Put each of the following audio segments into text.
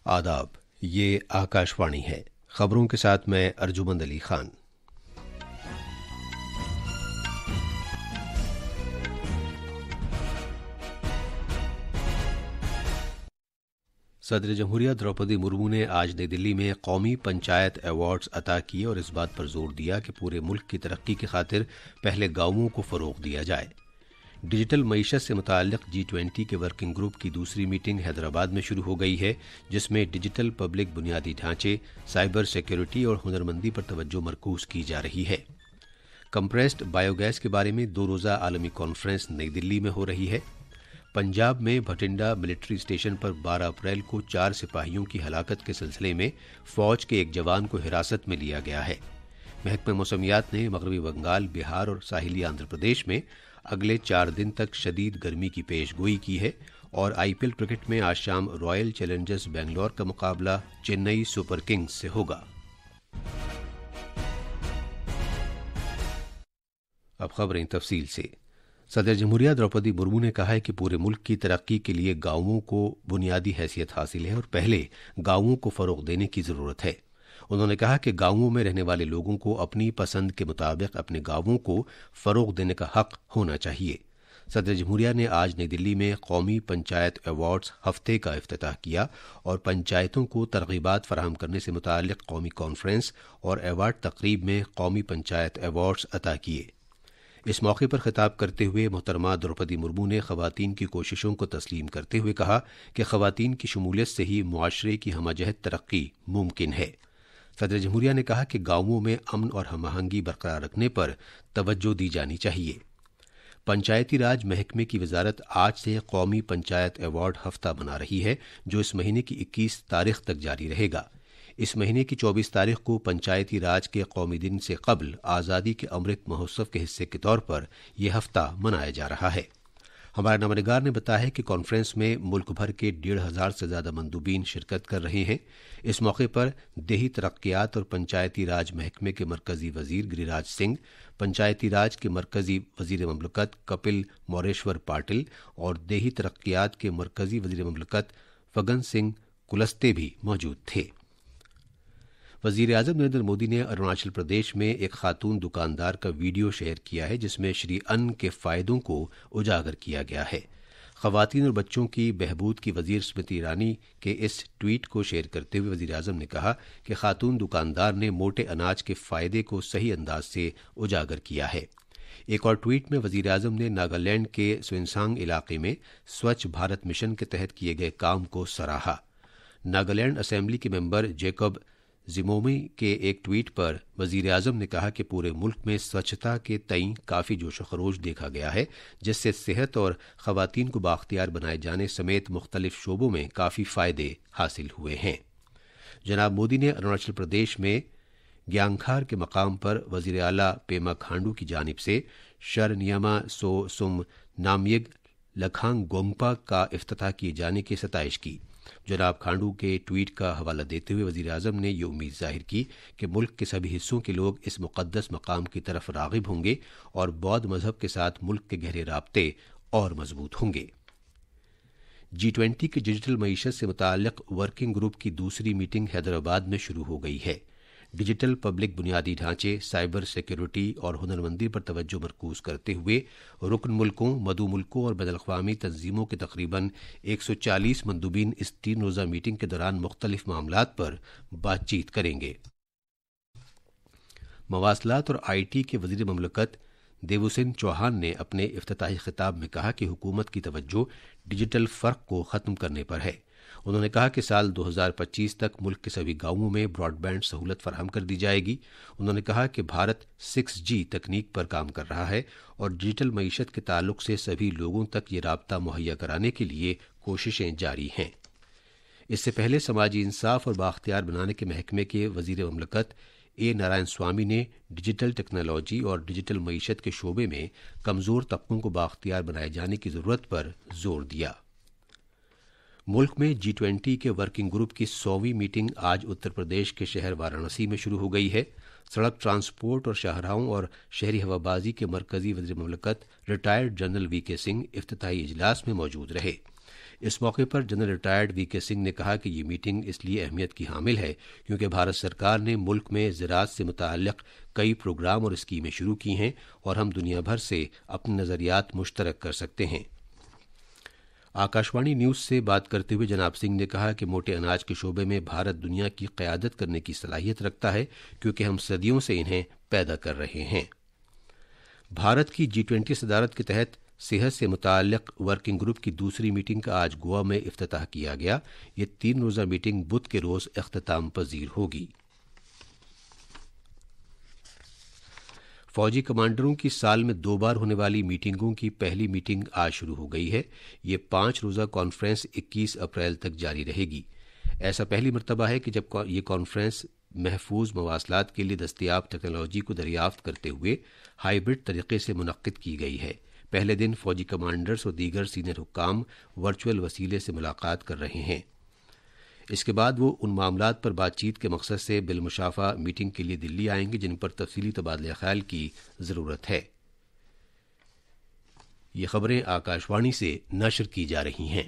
आदाब, ये आकाशवाणी है। खबरों के साथ मैं अर्जुमंद अली खान। सदर जमहूरिया द्रौपदी मुर्मू ने आज नई दिल्ली में कौमी पंचायत अवार्ड्स अता किए और इस बात पर जोर दिया कि पूरे मुल्क की तरक्की की खातिर पहले गांवों को फरोग दिया जाए। डिजिटल मईशत से मुताल्लिक G20 के वर्किंग ग्रुप की दूसरी मीटिंग हैदराबाद में शुरू हो गई है, जिसमें डिजिटल पब्लिक बुनियादी ढांचे, साइबर सिक्योरिटी और हुनरमंदी पर तवज्जो मरकूज की जा रही है। कंप्रेस्ड बायोगैस के बारे में 2 रोज़ा आलमी कॉन्फ्रेंस नई दिल्ली में हो रही है। पंजाब में भटिंडा मिलिट्री स्टेशन पर 12 अप्रैल को 4 सिपाहियों की हलाकत के सिलसिले में फौज के एक जवान को हिरासत में लिया गया है। महकमे मौसमियात ने मगरबी बंगाल, बिहार और साहिली आंध्र प्रदेश में अगले 4 दिन तक शदीद गर्मी की पेशगोई की है और IPL क्रिकेट में आज शाम रॉयल चैलेंजर्स बेंगलोर का मुकाबला चेन्नई सुपर किंग्स से होगा। अब खबरें तफसील से। सदर जमहूरिया द्रौपदी मुर्मू ने कहा है कि पूरे मुल्क की तरक्की के लिए गांवों को बुनियादी हैसियत हासिल है और पहले गांवों को फरोग देने की जरूरत है। उन्होंने कहा कि गांवों में रहने वाले लोगों को अपनी पसंद के मुताबिक अपने गांवों को फरोग देने का हक होना चाहिए। सदर जमहूरिया ने आज नई दिल्ली में कौमी पंचायत अवार्ड्स हफ्ते का इफ्तिताह किया और पंचायतों को तरगीबात फराहम करने से मुताल्लिक कौमी कॉन्फ्रेंस और अवार्ड तकरीब में कौमी पंचायत अवार्ड्स अता किए। इस मौके पर खिताब करते हुए मोहतरमा द्रौपदी मुर्मू ने खवातीन की कोशिशों को तस्लीम करते हुए कहा कि खवातीन की शमूलियत से ही मुआशरे की हमजहत तरक्की मुमकिन है। सदर जमहूरिया ने कहा कि गांवों में अमन और हमआहंगी बरकरार रखने पर तवज्जो दी जानी चाहिए। पंचायती राज महकमे की वजारत आज से कौमी पंचायत अवार्ड हफ्ता मना रही है, जो इस महीने की 21 तारीख तक जारी रहेगा। इस महीने की 24 तारीख को पंचायती राज के कौमी दिन से कबल आज़ादी के अमृत महोत्सव के हिस्से के तौर पर यह हफ्ता मनाया जा रहा है। हमारे नमनिगार ने बताया है कि कॉन्फ्रेंस में मुल्क भर के 1,500 से ज्यादा मंदूबीन शिरकत कर रहे हैं। इस मौके पर देही तरक्कियात और पंचायती राज महकमे के मरकजी वजीर गिरिराज सिंह, पंचायती राज के मरकजी वजीर ममलकत कपिल मोरेश्वर पाटिल और देही तरक्कियात के मरकजी वजीर ममलकत फगन सिंह कुलस्ते भी मौजूद थे। वजीर आजम नरेंद्र मोदी ने अरुणाचल प्रदेश में एक खातून दुकानदार का वीडियो शेयर किया है, जिसमें श्री अन्न के फायदों को उजागर किया गया है। खवातीन और बच्चों की बहबूद की वजीर स्मृति ईरानी के इस ट्वीट को शेयर करते हुए वजीर आजम ने कहा कि खातून दुकानदार ने मोटे अनाज के फायदे को सही अंदाज से उजागर किया है। एक और ट्वीट में वजीर आजम ने नागालैंड के स्वेनसांग इलाके में स्वच्छ भारत मिशन के तहत किए गए काम को सराहा। नागालैंड असेंबली के मेंबर जैकब जिमोमी के एक ट्वीट पर वजीर आजम ने कहा कि पूरे मुल्क में स्वच्छता के तई काफी जोश खरोश देखा गया है, जिससे सेहत और खवातीन को बाख्तियार बनाए जाने समेत मुख्तलिफ शोबों में काफी फायदे हासिल हुए हैं। जनाब मोदी ने अरुणाचल प्रदेश में ग्यांखार के मकाम पर वजीर आला पेमा खांडू की जानिब से शर नियमा सो सुम नामयग लखांग गोंगपा का इफ्तिताह किए जाने की सताइश की। जनाब खांडू के ट्वीट का हवाला देते हुए वजीर आजम ने यह उम्मीद जाहिर की कि मुल्क के सभी हिस्सों के लोग इस मुकद्दस मकाम की तरफ रागिब होंगे और बौद्ध मजहब के साथ मुल्क के गहरे राब्ते और मजबूत होंगे। G20 की डिजिटल मईशत से मुताल्लिक वर्किंग ग्रुप की दूसरी मीटिंग हैदराबाद में शुरू हो गई है। डिजिटल पब्लिक बुनियादी ढांचे, साइबर सिक्योरिटी और हुनरमंदी पर तवज्जो मरकूज करते हुए रुकन मुल्कों, मदू मुल्कों और बैनुल-अक़वामी तंजीमों के तकरीबन 140 मंदूबीन इस 3 रोज़ा मीटिंग के दौरान मुख्तलिफ मामलात पर बातचीत करेंगे। मवासलात और IT के वजीर ममलकत देवुसिंह चौहान ने अपने इफ्तिताही खिताब में कहा कि हुकूमत की तवज्जो डिजिटल फर्क को खत्म करने पर है। उन्होंने कहा कि साल 2025 तक मुल्क के सभी गांवों में ब्रॉडबैंड सहूलत फराहम कर दी जाएगी। उन्होंने कहा कि भारत 6G तकनीक पर काम कर रहा है और डिजिटल मईशत के ताल्लुक से सभी लोगों तक ये राब्ता मुहैया कराने के लिए कोशिशें जारी हैं। इससे पहले समाजी इंसाफ और बाख्तियार बनाने के महकमे के वजीर ममलकत ए नारायण स्वामी ने डिजिटल टेक्नोलॉजी और डिजिटल मईशत के शोबे में कमजोर तबकों को बाख्तियार बनाए जाने की जरूरत पर जोर दिया। मुल्क में G20 के वर्किंग ग्रुप की 100वीं मीटिंग आज उत्तर प्रदेश के शहर वाराणसी में शुरू हो गई है। सड़क ट्रांसपोर्ट और शाहराहों और शहरी हवाबाजी के मरकजी वज़ीर ममलकत रिटायर्ड जनरल VK सिंह इफ्तिताही इजलास में मौजूद रहे। اس موقع پر جنرل ریٹائرڈ وی کے سنگھ نے کہا کہ یہ میٹنگ اس لیے اہمیت کی حامل ہے کیونکہ بھارت سرکار نے ملک میں زراعت سے متعلق کئی پروگرام اور اسکیمیں شروع کی ہیں اور ہم دنیا بھر سے اپنے نظریات مشترک کر سکتے ہیں۔ آکاشوانی نیوز سے بات کرتے ہوئے جناب سنگھ نے کہا کہ موٹے اناج کے شعبے میں بھارت دنیا کی قیادت کرنے کی صلاحیت رکھتا ہے کیونکہ ہم صدیوں سے انہیں پیدا کر رہے ہیں۔ بھارت کی G20 صدارت کے تحت صحت سے متعلق ورکنگ گروپ کی دوسری میٹنگ کا آج گوا میں افتتاح کیا گیا۔ یہ 3 روزہ میٹنگ بدھ کے روز اختتام پذیر ہوگی۔ فوجی کمانڈروں کی سال میں 2 بار ہونے والی میٹنگوں کی پہلی میٹنگ آج شروع ہو گئی ہے۔ یہ 5 روزہ کانفرنس 21 اپریل تک جاری رہے گی۔ ایسا پہلی مرتبہ ہے کہ جب یہ کانفرنس محفوظ مواصلات کے لیے دستیاب ٹیکنالوجی کو دریافت کرتے ہوئے ہائیبرڈ طریقے سے منعقد کی گئی ہے۔ پہلے دن فوجی کمانڈرز اور دیگر سینئر حکام ورچوئل وسیلے سے ملاقات کر رہے ہیں۔ اس کے بعد وہ ان معاملات پر بات چیت کے مقصد سے بالمشافہ میٹنگ کے لیے دلی آئیں گے جن پر تفصیلی تبادلہ خیال کی ضرورت ہے۔ یہ خبریں آکاشوانی سے نشر کی جا رہی ہیں۔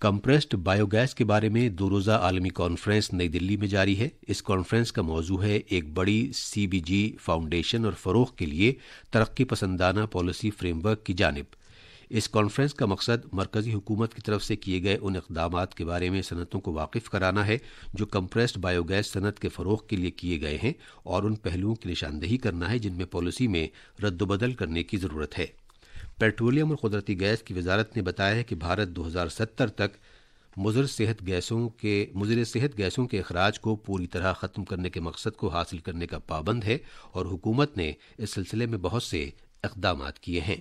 کمپریسڈ بایو گیس کے بارے میں 2 روزہ عالمی کانفرنس نئی دلی میں جاری ہے۔ اس کانفرنس کا موضوع ہے ایک بڑی CBG فاؤنڈیشن اور فروغ کے لیے ترقی پسندانہ پالیسی فریم ورک کی جانب۔ اس کانفرنس کا مقصد مرکزی حکومت کی طرف سے کیے گئے ان اقدامات کے بارے میں صنعتوں کو واقف کرانا ہے جو کمپریسڈ بایو گیس صنعت کے فروغ کے لیے کیے گئے ہیں اور ان پہلوؤں کی نشاندہی کرنا ہے جن میں پالیسی میں رد و بدل کرنے کی ضرورت ہے۔ پیٹرولیم اور قدرتی گیس کی وزارت نے بتایا ہے کہ بھارت 2070 تک مضر صحت گیسوں کے اخراج کو پوری طرح ختم کرنے کے مقصد کو حاصل کرنے کا پابند ہے اور حکومت نے اس سلسلے میں بہت سے اقدامات کیے ہیں۔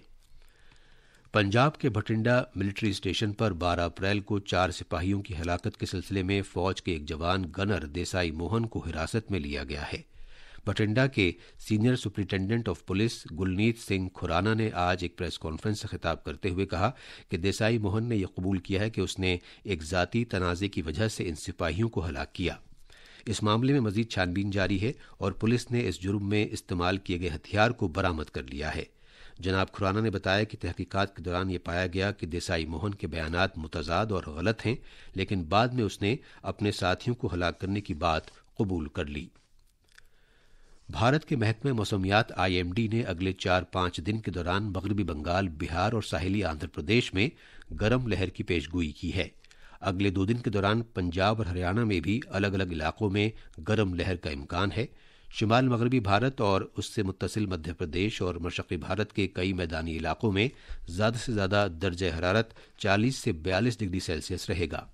پنجاب کے بھٹنڈا ملٹری اسٹیشن پر 12 اپریل کو 4 سپاہیوں کی ہلاکت کے سلسلے میں فوج کے ایک جوان گنر دیسائی موہن کو حراست میں لیا گیا ہے۔ بھٹنڈا کے senior superintendent of police Gulneet Singh Khurana نے آج ایک پریس کانفرنس سے خطاب کرتے ہوئے کہا کہ دیسائی موہن نے یہ قبول کیا ہے کہ اس نے ایک ذاتی تنازع کی وجہ سے ان سپاہیوں کو ہلاک کیا۔ اس معاملے میں مزید چھانبین جاری ہے اور پولیس نے اس جرم میں استعمال کیے گئے ہتھیار کو برآمد کر لیا ہے۔ جناب کھرانا نے بتایا کہ تحقیقات کے دوران یہ پایا گیا کہ دیسائی موہن کے بیانات متضاد اور غلط ہیں لیکن بعد میں اس نے اپنے ساتھیوں کو ہلاک کرنے کی بات قبول کر لی۔ بھارت کے محکمہ موسمیات IMD نے اگلے 4-5 دن کے دوران مغربی بنگال، بہار اور ساحلی آندھرا پردیش میں گرم لہر کی پیشگوئی کی ہے۔ اگلے 2 دن کے دوران پنجاب اور ہریانہ میں بھی الگ الگ علاقوں میں گرم لہر کا امکان ہے۔ شمال مغربی بھارت اور اس سے متصل مدھیہ پردیش اور مشرقی بھارت کے کئی میدانی علاقوں میں زیادہ سے زیادہ درجہ حرارت 40 سے 42 ڈگری سیلسیس رہے گا۔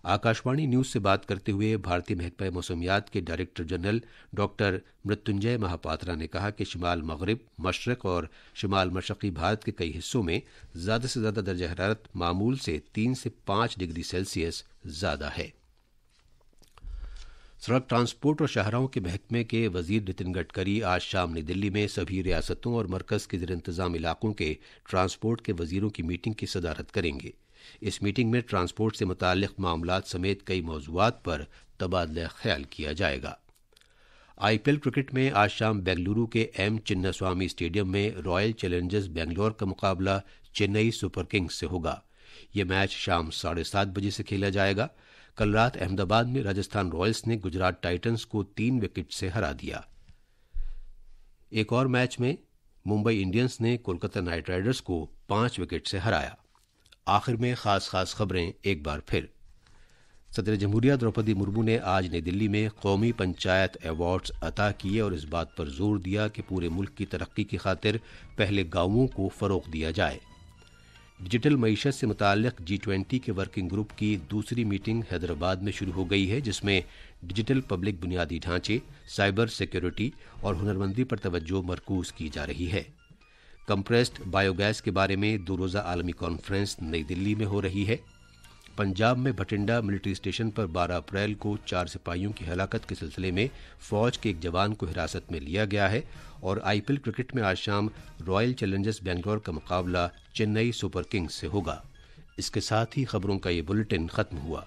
آکاشوانی نیوز سے بات کرتے ہوئے بھارتی محکمہ موسمیات کے ڈائریکٹر جنرل ڈاکٹر مرتنجے مہاپاترا نے کہا کہ شمال مغرب، مشرق اور شمال مشرقی بھارت کے کئی حصوں میں زیادہ سے زیادہ درجہ حرارت معمول سے 3 سے 5 ڈگری سیلسیس زیادہ ہے۔ سڑک ٹرانسپورٹ اور شاہراہوں کے محکمے کے وزیر نتن گڈکری آج شام نئی دلی میں سبھی ریاستوں اور مرکز کے زیر انتظام علاقوں کے ٹرانسپورٹ کے وزیروں کی میٹنگ کی صدارت کریں گے۔ اس میٹنگ میں ٹرانسپورٹ سے متعلق معاملات سمیت کئی موضوعات پر تبادلہ خیال کیا جائے گا۔ IPL کرکٹ میں آج شام بنگلورو کے M چنا سوامی اسٹیڈیم میں رائل چیلنجرز بنگلور کا مقابلہ چنئی سپر کنگز سے ہوگا۔ یہ میچ شام 7:30 بجے سے کھیلا جائے گا۔ کل رات احمد آباد میں راجستھان رائلز نے گجرات ٹائٹنز کو 3 وکٹ سے ہرا دیا۔ ایک اور میچ میں ممبئی انڈینز نے کولکتہ نائٹ رائڈرز کو 5 وکٹ سے ہرایا۔ آخر میں خاص خبریں ایک بار پھر۔ صدر جمہوریہ دروپدی مرمو نے آج نئی دلی میں قومی پنچایت ایوارڈز عطا کیے اور اس بات پر زور دیا کہ پورے ملک کی ترقی کی خاطر پہلے گاؤں کو فروغ دیا جائے۔ ڈیجیٹل معیشت سے متعلق G20 کے ورکنگ گروپ کی دوسری میٹنگ حیدرآباد میں شروع ہو گئی ہے جس میں ڈیجیٹل پبلک بنیادی ڈھانچے، سائبر سیکیورٹی اور ہنرمندی پر توجہ مرکوز کی جا رہی ہے۔ کمپریسڈ بایو گیس کے بارے میں 2 روزہ عالمی کانفرنس نئی دلی میں ہو رہی ہے۔ پنجاب میں بھٹنڈا ملٹری اسٹیشن پر 12 اپریل کو 4 سپاہیوں کی ہلاکت کے سلسلے میں فوج کے ایک جوان کو حراست میں لیا گیا ہے اور IPL کرکٹ میں آج شام رائل چیلنجرز بنگلور کا مقابلہ چنئی سپر کنگز سے ہوگا۔ اس کے ساتھ ہی خبروں کا یہ بلیٹن ختم ہوا۔